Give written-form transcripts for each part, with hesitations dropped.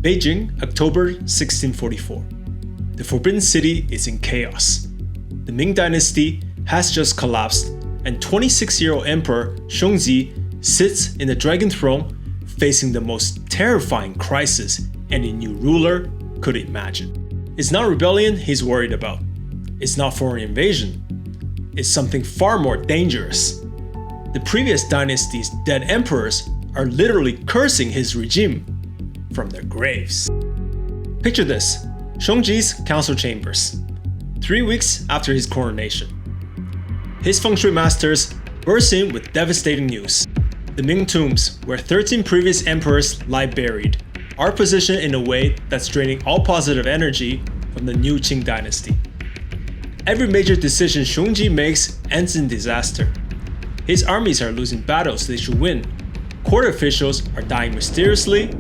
Beijing, October 1644. The Forbidden City is in chaos. The Ming Dynasty has just collapsed, and 26-year-old Emperor Shungji sits in the dragon throne, facing the most terrifying crisis any new ruler could imagine. It's not rebellion he's worried about. It's not foreign invasion. It's something far more dangerous. The previous dynasty's dead emperors are literally cursing his regime from their graves. Picture this: Shungji's council chambers, 3 weeks after his coronation. His Feng Shui masters burst in with devastating news. The Ming tombs, where 13 previous emperors lie buried, are positioned in a way that's draining all positive energy from the new Qing dynasty. Every major decision Shungji makes ends in disaster. His armies are losing battles they should win, court officials are dying mysteriously,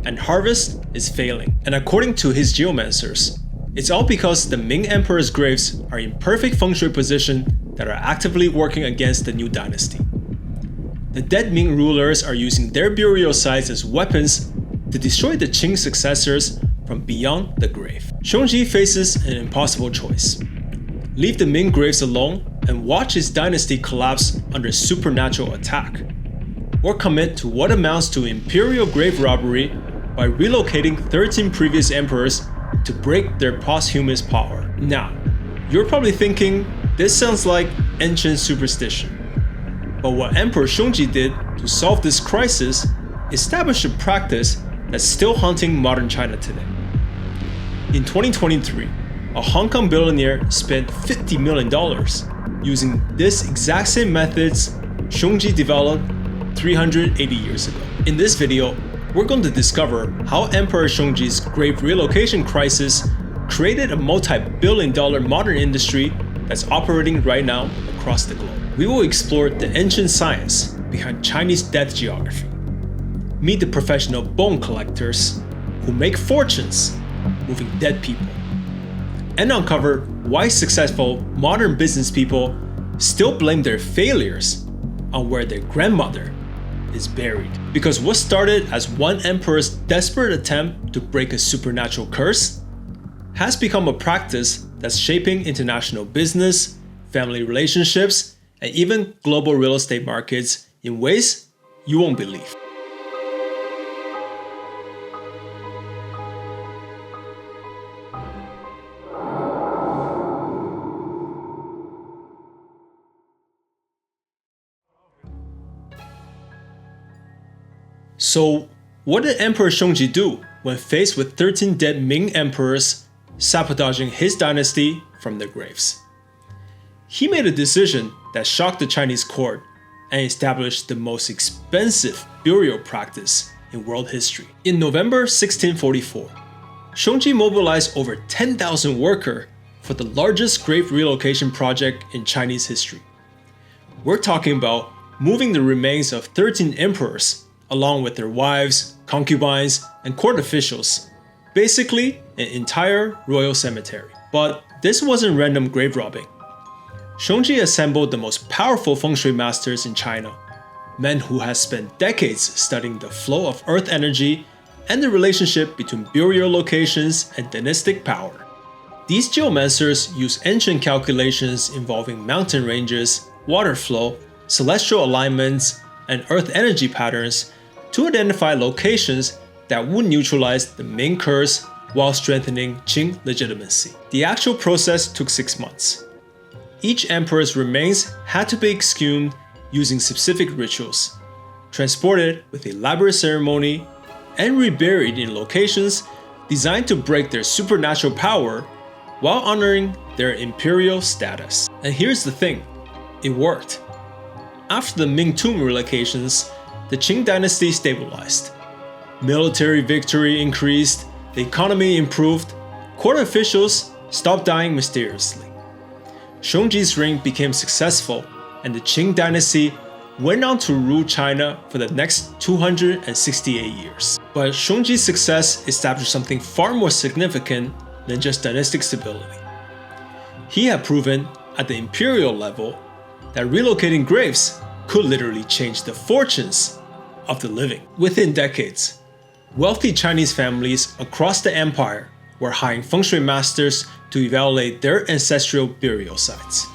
and harvest is failing. And according to his geomancers, it's all because the Ming emperor's graves are in perfect feng shui position that are actively working against the new dynasty. The dead Ming rulers are using their burial sites as weapons to destroy the Qing successors from beyond the grave. Shungji faces an impossible choice: leave the Ming graves alone and watch his dynasty collapse under supernatural attack, or commit to what amounts to imperial grave robbery by relocating 13 previous emperors to break their posthumous power. Now, you're probably thinking, this sounds like ancient superstition. But what Emperor Shungji did to solve this crisis established a practice that's still haunting modern China today. In 2023, a Hong Kong billionaire spent $50 million using this exact same methods Shungji developed 380 years ago. In this video, we're going to discover how Emperor Shungji's grave relocation crisis created a multi-billion-dollar modern industry that's operating right now across the globe. We will explore the ancient science behind Chinese death geography, meet the professional bone collectors who make fortunes moving dead people, and uncover why successful modern business people still blame their failures on where their grandmother is buried. Because what started as one emperor's desperate attempt to break a supernatural curse has become a practice that's shaping international business, family relationships, and even global real estate markets in ways you won't believe. So, what did Emperor Shungji do when faced with 13 dead Ming emperors sabotaging his dynasty from their graves? He made a decision that shocked the Chinese court and established the most expensive burial practice in world history. In November 1644, Shungji mobilized over 10,000 workers for the largest grave relocation project in Chinese history. We're talking about moving the remains of 13 emperors along with their wives, concubines, and court officials, basically an entire royal cemetery. But this wasn't random grave robbing. Shungji assembled the most powerful feng shui masters in China, men who had spent decades studying the flow of earth energy and the relationship between burial locations and dynastic power. These geomancers used ancient calculations involving mountain ranges, water flow, celestial alignments, and earth energy patterns to identify locations that would neutralize the Ming curse while strengthening Qing legitimacy. The actual process took 6 months. Each emperor's remains had to be exhumed using specific rituals, transported with elaborate ceremony, and reburied in locations designed to break their supernatural power while honoring their imperial status. And here's the thing, it worked. After the Ming tomb relocations, the Qing dynasty stabilized. Military victory increased, the economy improved, court officials stopped dying mysteriously. Shungji's reign became successful, and the Qing dynasty went on to rule China for the next 268 years. But Shungji's success established something far more significant than just dynastic stability. He had proven at the imperial level that relocating graves could literally change the fortunes of the living. Within decades, Wealthy Chinese families across the empire were hiring Feng Shui masters to evaluate their ancestral burial sites.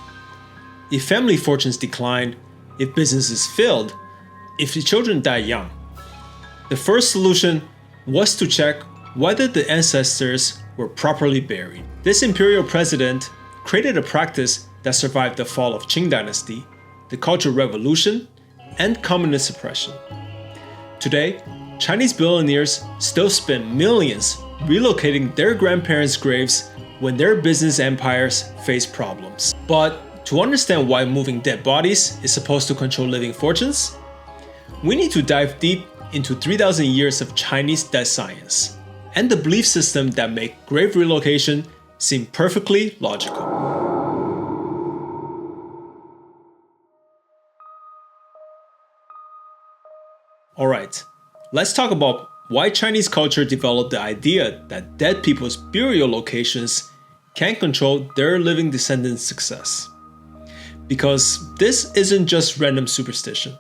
If family fortunes declined, if businesses failed, if the children died young, the first solution was to check whether the ancestors were properly buried. This imperial president created a practice that survived the fall of Qing dynasty, the Cultural Revolution, and communist suppression. Today, Chinese billionaires still spend millions relocating their grandparents' graves when their business empires face problems. But to understand why moving dead bodies is supposed to control living fortunes, we need to dive deep into 3,000 years of Chinese death science and the belief system that make grave relocation seem perfectly logical. Alright, let's talk about why Chinese culture developed the idea that dead people's burial locations can control their living descendants' success. Because this isn't just random superstition.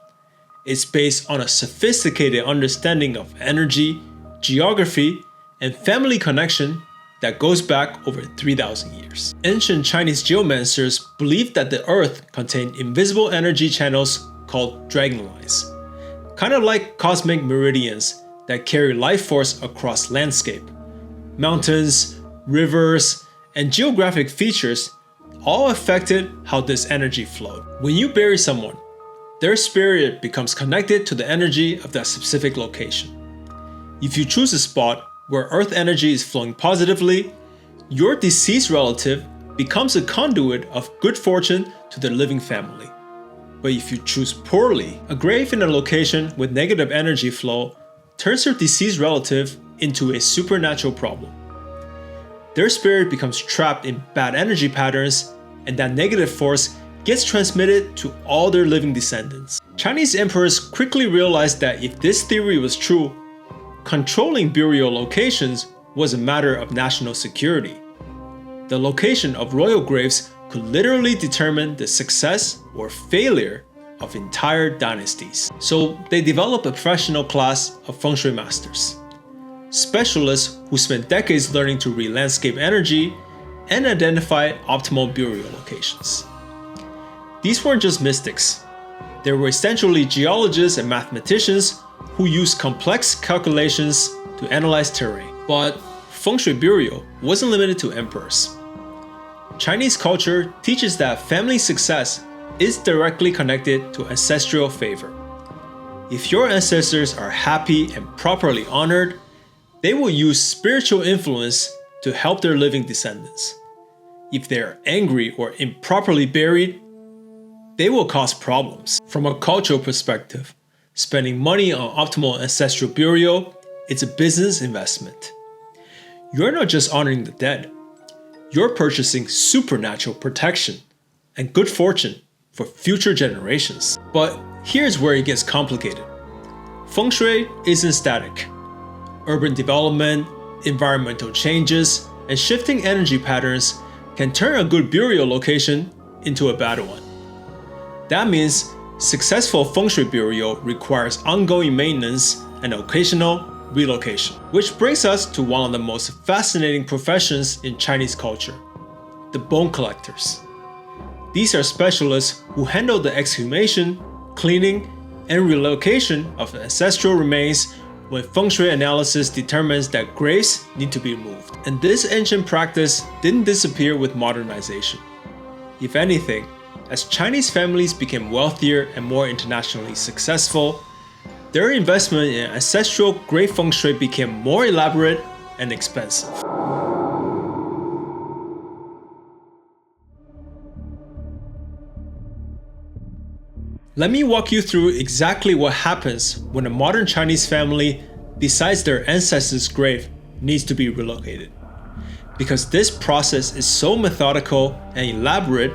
It's based on a sophisticated understanding of energy, geography, and family connection that goes back over 3,000 years. Ancient Chinese geomancers believed that the earth contained invisible energy channels called dragon lines, kind of like cosmic meridians that carry life force across landscape. Mountains, rivers, and geographic features all affected how this energy flowed. When you bury someone, their spirit becomes connected to the energy of that specific location. If you choose a spot where earth energy is flowing positively, your deceased relative becomes a conduit of good fortune to the living family. But if you choose poorly, a grave in a location with negative energy flow turns your deceased relative into a supernatural problem. Their spirit becomes trapped in bad energy patterns, and that negative force gets transmitted to all their living descendants. Chinese emperors quickly realized that if this theory was true, controlling burial locations was a matter of national security. The location of royal graves could literally determine the success or failure of entire dynasties. So they developed a professional class of Feng Shui masters, specialists who spent decades learning to read landscape energy and identify optimal burial locations. These weren't just mystics. They were essentially geologists and mathematicians who used complex calculations to analyze terrain. But Feng Shui burial wasn't limited to emperors. Chinese culture teaches that family success is directly connected to ancestral favor. If your ancestors are happy and properly honored, they will use spiritual influence to help their living descendants. If they are angry or improperly buried, they will cause problems. From a cultural perspective, spending money on optimal ancestral burial is a business investment. You're not just honoring the dead, you're purchasing supernatural protection and good fortune for future generations. But here's where it gets complicated. Feng Shui isn't static. Urban development, environmental changes, and shifting energy patterns can turn a good burial location into a bad one. That means successful Feng Shui burial requires ongoing maintenance and occasional relocation. Which brings us to one of the most fascinating professions in Chinese culture, the bone collectors. These are specialists who handle the exhumation, cleaning, and relocation of ancestral remains when Feng Shui analysis determines that graves need to be removed. And this ancient practice didn't disappear with modernization. If anything, as Chinese families became wealthier and more internationally successful, their investment in ancestral grave Feng Shui became more elaborate and expensive. Let me walk you through exactly what happens when a modern Chinese family decides their ancestors' grave needs to be relocated. Because this process is so methodical and elaborate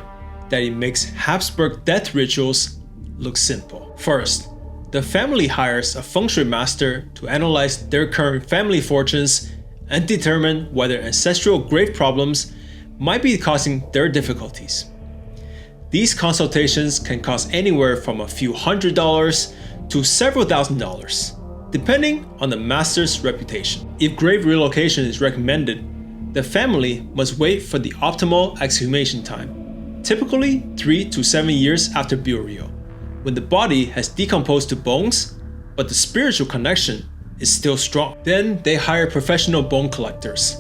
that it makes Habsburg death rituals look simple. First, the family hires a Feng Shui master to analyze their current family fortunes and determine whether ancestral grave problems might be causing their difficulties. These consultations can cost anywhere from a few $100s to several $1,000s. depending on the master's reputation. If grave relocation is recommended, the family must wait for the optimal exhumation time, typically 3 to 7 years after burial, when the body has decomposed to bones, but the spiritual connection is still strong. Then they hire professional bone collectors,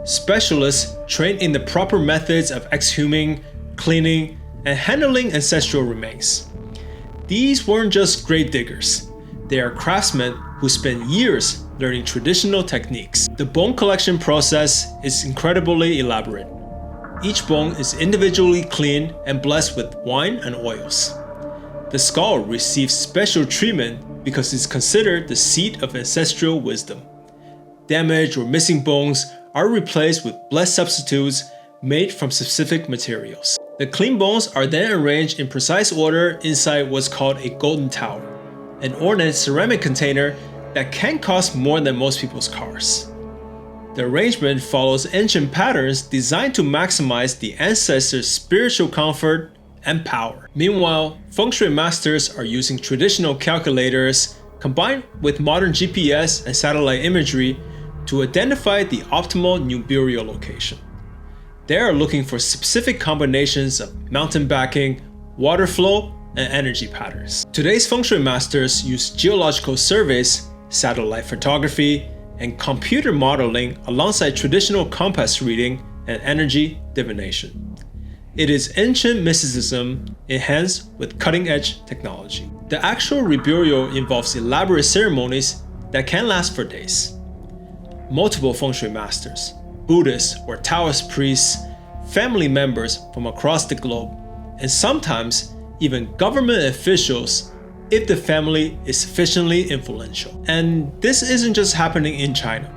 specialists trained in the proper methods of exhuming, cleaning, and handling ancestral remains. These weren't just grave diggers. They are craftsmen who spend years learning traditional techniques. The bone collection process is incredibly elaborate. Each bone is individually cleaned and blessed with wine and oils. The skull receives special treatment because it's considered the seat of ancestral wisdom. Damaged or missing bones are replaced with blessed substitutes made from specific materials. The clean bones are then arranged in precise order inside what's called a golden tower, an ornate ceramic container that can cost more than most people's cars. The arrangement follows ancient patterns designed to maximize the ancestors' spiritual comfort and power. Meanwhile, Feng Shui masters are using traditional calculators combined with modern GPS and satellite imagery to identify the optimal new burial location. They are looking for specific combinations of mountain backing, water flow, and energy patterns. Today's Feng Shui masters use geological surveys, satellite photography, and computer modeling alongside traditional compass reading and energy divination. It is ancient mysticism enhanced with cutting-edge technology. The actual reburial involves elaborate ceremonies that can last for days. Multiple Feng Shui masters, Buddhists or Taoist priests, family members from across the globe, and sometimes even government officials if the family is sufficiently influential. And this isn't just happening in China.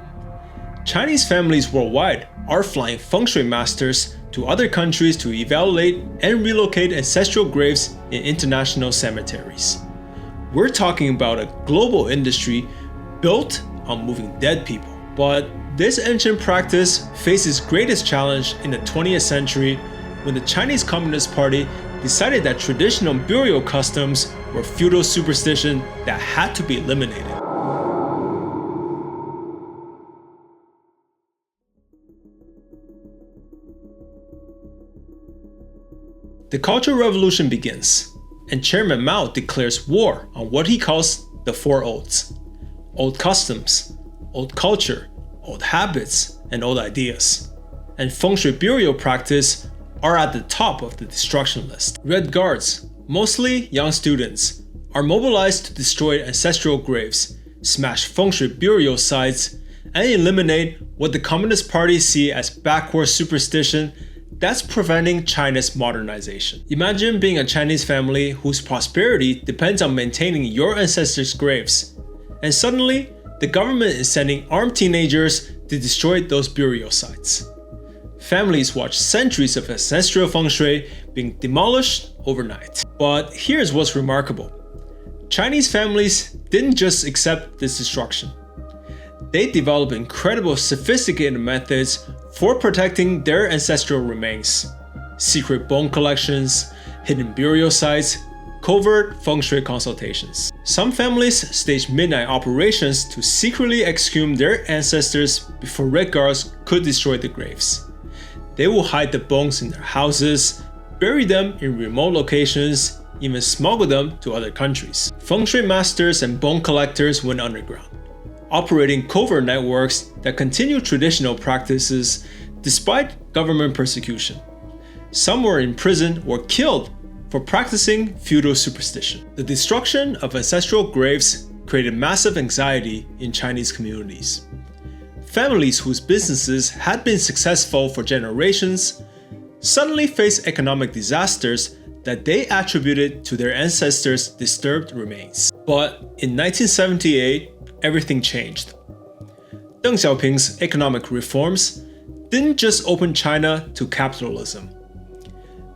Chinese families worldwide are flying Feng Shui masters to other countries to evaluate and relocate ancestral graves in international cemeteries. We're talking about a global industry built on moving dead people. But this ancient practice faces greatest challenge in the 20th century when the Chinese Communist Party decided that traditional burial customs were feudal superstition that had to be eliminated. The Cultural Revolution begins, and Chairman Mao declares war on what he calls the Four Olds: old customs, old culture, old habits, and old ideas. And Feng Shui burial practice are at the top of the destruction list. Red Guards, mostly young students, are mobilized to destroy ancestral graves, smash Feng Shui burial sites, and eliminate what the Communist Party see as backward superstition that's preventing China's modernization. Imagine being a Chinese family whose prosperity depends on maintaining your ancestors' graves, and suddenly the government is sending armed teenagers to destroy those burial sites. Families watch centuries of ancestral Feng Shui being demolished overnight. But here's what's remarkable. Chinese families didn't just accept this destruction. They developed incredible sophisticated methods for protecting their ancestral remains. Secret bone collections, hidden burial sites, covert Feng Shui consultations. Some families stage midnight operations to secretly exhume their ancestors before Red Guards could destroy the graves. They will hide the bones in their houses, bury them in remote locations, even smuggle them to other countries. Feng Shui masters and bone collectors went underground, operating covert networks that continue traditional practices despite government persecution. Some were imprisoned or killed for practicing feudal superstition. The destruction of ancestral graves created massive anxiety in Chinese communities. Families whose businesses had been successful for generations suddenly faced economic disasters that they attributed to their ancestors' disturbed remains. But in 1978, everything changed. Deng Xiaoping's economic reforms didn't just open China to capitalism.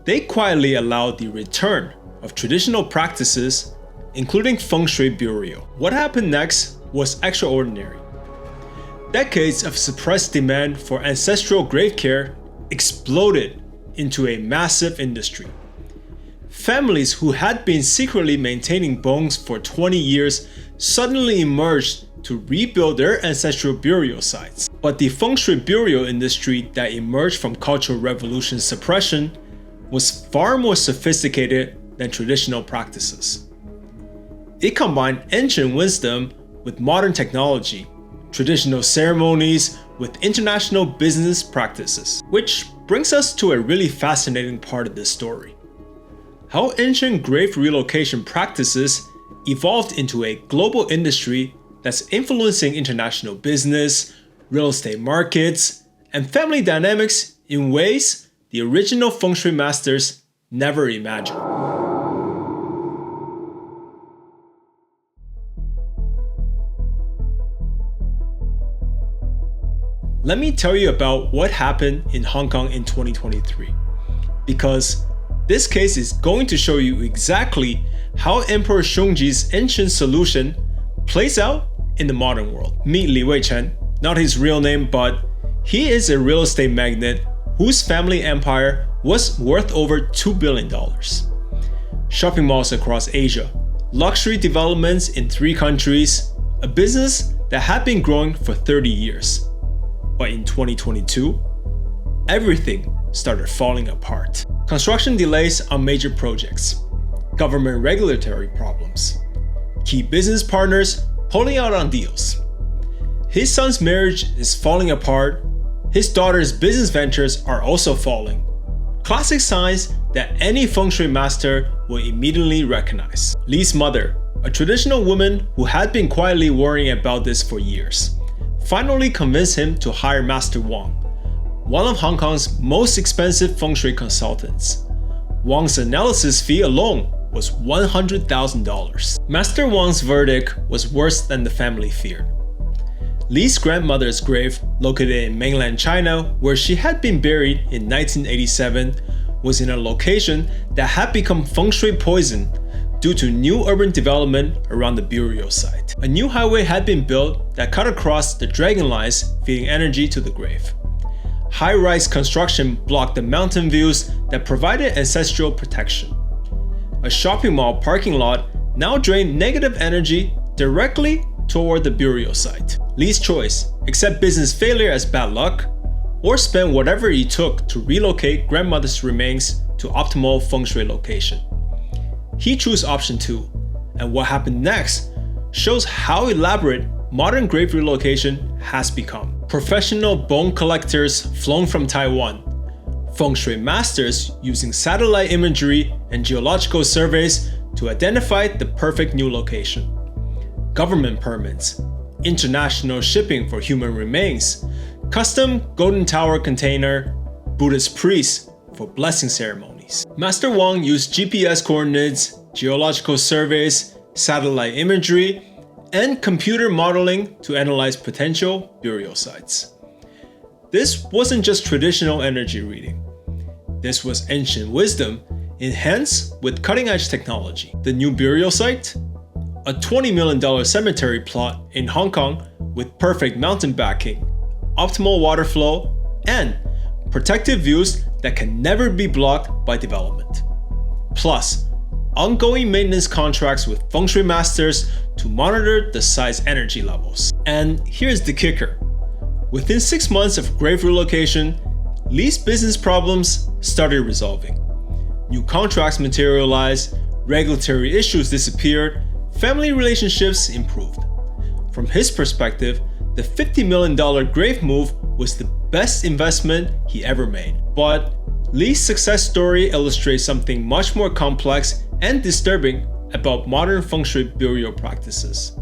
They quietly allowed the return of traditional practices, including Feng Shui burial. What happened next was extraordinary. Decades of suppressed demand for ancestral grave care exploded into a massive industry. Families who had been secretly maintaining bones for 20 years suddenly emerged to rebuild their ancestral burial sites. But the Feng Shui burial industry that emerged from Cultural Revolution suppression was far more sophisticated than traditional practices. It combined ancient wisdom with modern technology, traditional ceremonies with international business practices. Which brings us to a really fascinating part of this story. How ancient grave relocation practices evolved into a global industry that's influencing international business, real estate markets, and family dynamics in ways the original Feng Shui masters never imagined. Let me tell you about what happened in Hong Kong in 2023, because this case is going to show you exactly how Emperor Shungji's ancient solution plays out in the modern world. Meet Li Weichen, not his real name, but he is a real estate magnate whose family empire was worth over $2 billion. Shopping malls across Asia, luxury developments in 3 countries, a business that had been growing for 30 years. But in 2022, everything started falling apart. Construction delays on major projects, government regulatory problems, key business partners pulling out on deals. His son's marriage is falling apart, his daughter's business ventures are also falling. Classic signs that any Feng Shui master will immediately recognize. Li's mother, a traditional woman who had been quietly worrying about this for years, finally convinced him to hire Master Wang, one of Hong Kong's most expensive Feng Shui consultants. Wang's analysis fee alone was $100,000. Master Wang's verdict was worse than the family feared. Li's grandmother's grave, located in mainland China, where she had been buried in 1987, was in a location that had become Feng Shui poison due to new urban development around the burial site. A new highway had been built that cut across the dragon lines, feeding energy to the grave. High-rise construction blocked the mountain views that provided ancestral protection. A shopping mall parking lot now drained negative energy directly toward the burial site. Li's choice: accept business failure as bad luck, or spend whatever it took to relocate grandmother's remains to optimal Feng Shui location. He chose option 2, and what happened next shows how elaborate modern grave relocation has become. Professional bone collectors flown from Taiwan, Feng Shui masters using satellite imagery and geological surveys to identify the perfect new location, government permits, international shipping for human remains, custom golden tower container, Buddhist priests for blessing ceremonies. Master Wang used GPS coordinates, geological surveys, satellite imagery, and computer modeling to analyze potential burial sites. This wasn't just traditional energy reading. This was ancient wisdom enhanced with cutting-edge technology. The new burial site? A $20 million cemetery plot in Hong Kong with perfect mountain backing, optimal water flow, and protective views that can never be blocked by development. Plus, ongoing maintenance contracts with Feng Shui masters to monitor the site's energy levels. And here's the kicker. Within 6 months of grave relocation, Li's business problems started resolving. New contracts materialized, regulatory issues disappeared, family relationships improved. From his perspective, the $50 million grave move was the best investment he ever made. But Li's success story illustrates something much more complex and disturbing about modern Feng Shui burial practices,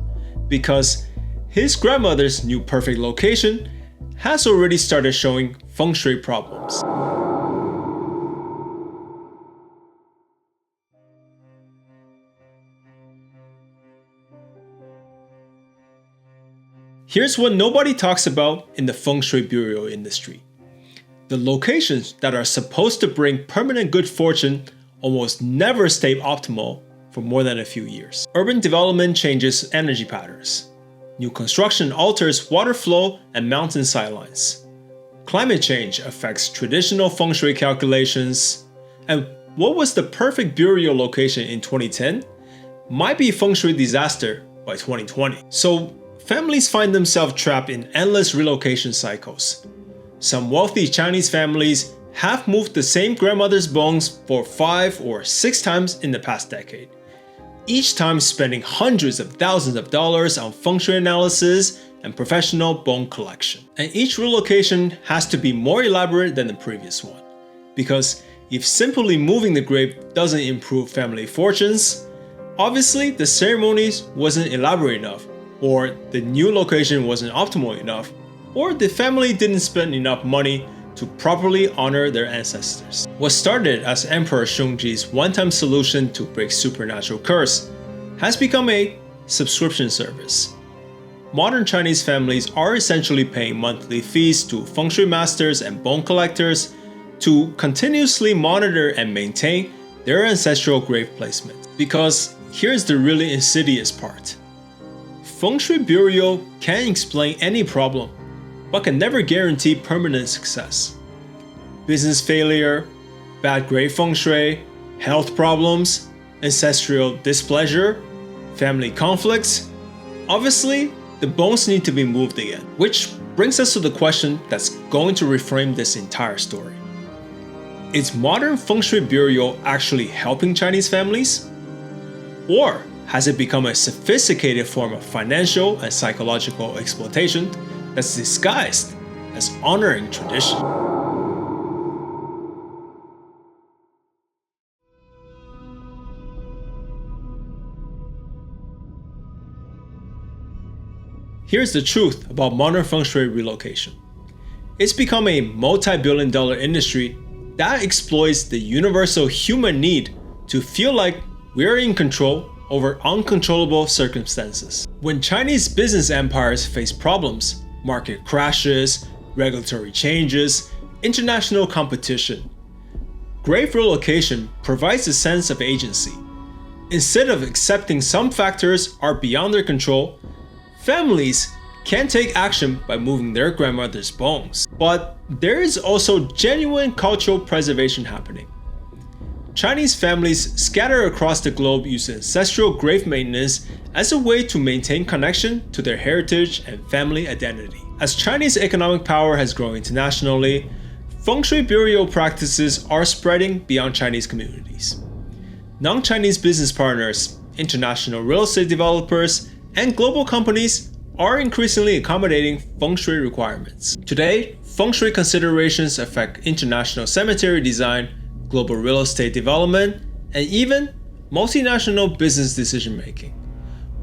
because his grandmother's new perfect location has already started showing Feng Shui problems. Here's what nobody talks about in the Feng Shui burial industry. The locations that are supposed to bring permanent good fortune almost never stay optimal for more than a few years. Urban development changes energy patterns. New construction alters water flow and mountain sidelines. Climate change affects traditional Feng Shui calculations. And what was the perfect burial location in 2010 might be Feng Shui disaster by 2020. So families find themselves trapped in endless relocation cycles. Some wealthy Chinese families have moved the same grandmother's bones for 5 or 6 times in the past decade, each time spending hundreds of thousands of dollars on feng shui analysis and professional bone collection. And each relocation has to be more elaborate than the previous one, because if simply moving the grave doesn't improve family fortunes, obviously the ceremonies wasn't elaborate enough, or the new location wasn't optimal enough, or the family didn't spend enough money to properly honor their ancestors. What started as Emperor Shungji's one-time solution to break supernatural curse has become a subscription service. Modern Chinese families are essentially paying monthly fees to feng shui masters and bone collectors to continuously monitor and maintain their ancestral grave placement. Because here's the really insidious part. Feng Shui Burial can explain any problem, but can never guarantee permanent success. Business failure, bad grave feng shui, health problems, ancestral displeasure, family conflicts. Obviously, the bones need to be moved again. Which brings us to the question that's going to reframe this entire story. Is modern feng shui burial actually helping Chinese families? Or has it become a sophisticated form of financial and psychological exploitation that's disguised as honoring tradition? Here's the truth about modern feng shui relocation. It's become a multi-billion-dollar industry that exploits the universal human need to feel like we're in control over uncontrollable circumstances. When Chinese business empires face problems, market crashes, regulatory changes, international competition, grave relocation provides a sense of agency. Instead of accepting some factors are beyond their control, families can take action by moving their grandmother's bones. But there is also genuine cultural preservation happening. Chinese families scattered across the globe use ancestral grave maintenance as a way to maintain connection to their heritage and family identity. As Chinese economic power has grown internationally, feng shui burial practices are spreading beyond Chinese communities. Non-Chinese business partners, international real estate developers, and global companies are increasingly accommodating feng shui requirements. Today, feng shui considerations affect international cemetery design, global real estate development, and even multinational business decision-making.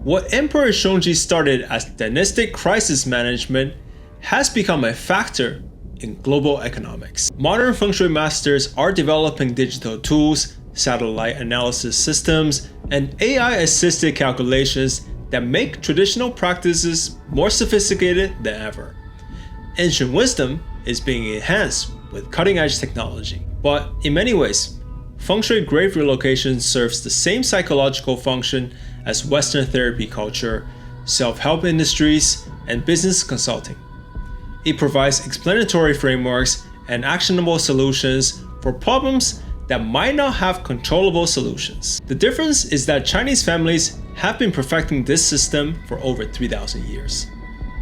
What Emperor Shungji started as dynastic crisis management has become a factor in global economics. Modern feng shui masters are developing digital tools, satellite analysis systems, and AI-assisted calculations that make traditional practices more sophisticated than ever. Ancient wisdom is being enhanced with cutting-edge technology. But in many ways, feng shui grave relocation serves the same psychological function as Western therapy culture, self-help industries, and business consulting. It provides explanatory frameworks and actionable solutions for problems that might not have controllable solutions. The difference is that Chinese families have been perfecting this system for over 3,000 years,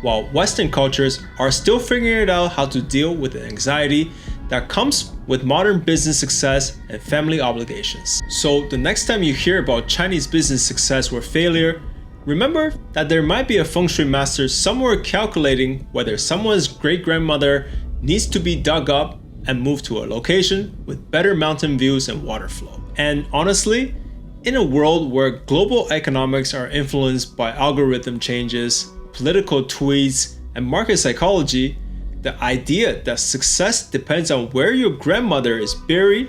while Western cultures are still figuring out how to deal with the anxiety that comes with modern business success and family obligations. So the next time you hear about Chinese business success or failure, remember that there might be a feng shui master somewhere calculating whether someone's great-grandmother needs to be dug up and moved to a location with better mountain views and water flow. And honestly, in a world where global economics are influenced by algorithm changes, political tweets, and market psychology, the idea that success depends on where your grandmother is buried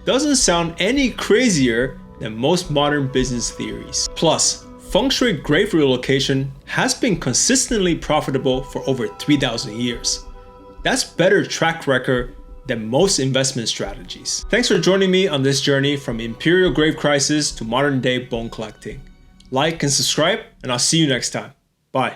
doesn't sound any crazier than most modern business theories. Plus, feng shui grave relocation has been consistently profitable for over 3,000 years. That's better track record than most investment strategies. Thanks for joining me on this journey from imperial grave crisis to modern day bone collecting. Like and subscribe, and I'll see you next time.